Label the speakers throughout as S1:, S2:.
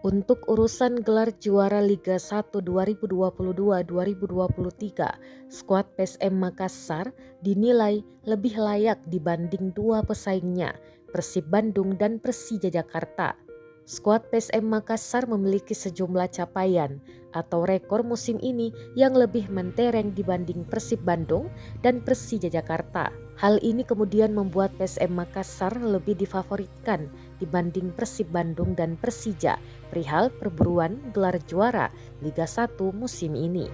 S1: Untuk urusan gelar juara Liga 1 2022-2023, skuad PSM Makassar dinilai lebih layak dibanding dua pesaingnya, Persib Bandung dan Persija Jakarta. Skuad PSM Makassar memiliki sejumlah capaian atau rekor musim ini yang lebih mentereng dibanding Persib Bandung dan Persija Jakarta. Hal ini kemudian membuat PSM Makassar lebih difavoritkan dibanding Persib Bandung dan Persija perihal perburuan gelar juara Liga 1 musim ini.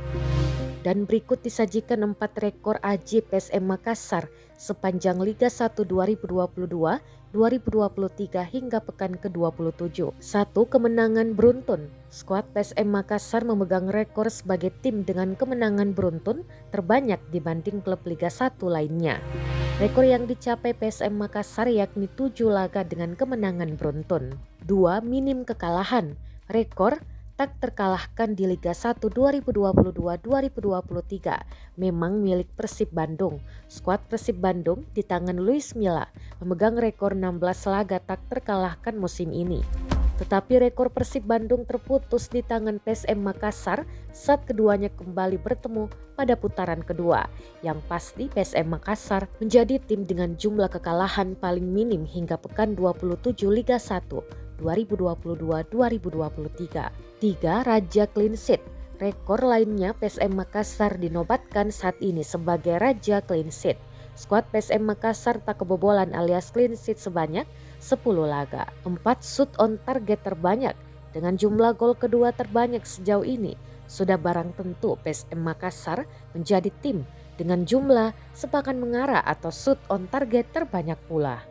S1: Dan berikut disajikan 4 rekor AJ PSM Makassar sepanjang Liga 1 2022-2023 hingga pekan ke-27. 1. Kemenangan beruntun. Skuad PSM Makassar memegang rekor sebagai tim dengan kemenangan beruntun terbanyak dibanding klub Liga 1 lainnya. Rekor yang dicapai PSM Makassar yakni 7 laga dengan kemenangan beruntun. 2. Minim kekalahan. Rekor tak terkalahkan di Liga 1 2022-2023 memang milik Persib Bandung. Skuad Persib Bandung di tangan Luis Milla memegang rekor 16 laga tak terkalahkan musim ini. Tetapi rekor Persib Bandung terputus di tangan PSM Makassar saat keduanya kembali bertemu pada putaran kedua. Yang pasti PSM Makassar menjadi tim dengan jumlah kekalahan paling minim hingga pekan 27 Liga 1 2022-2023. 3. Raja Clean Sheet. Rekor lainnya PSM Makassar dinobatkan saat ini sebagai Raja Clean Sheet. Skuad PSM Makassar tak kebobolan alias clean sheet sebanyak 10 laga. 4. Shoot on target terbanyak dengan jumlah gol kedua terbanyak sejauh ini. Sudah barang tentu PSM Makassar menjadi tim dengan jumlah sepakan mengarah atau shoot on target terbanyak pula.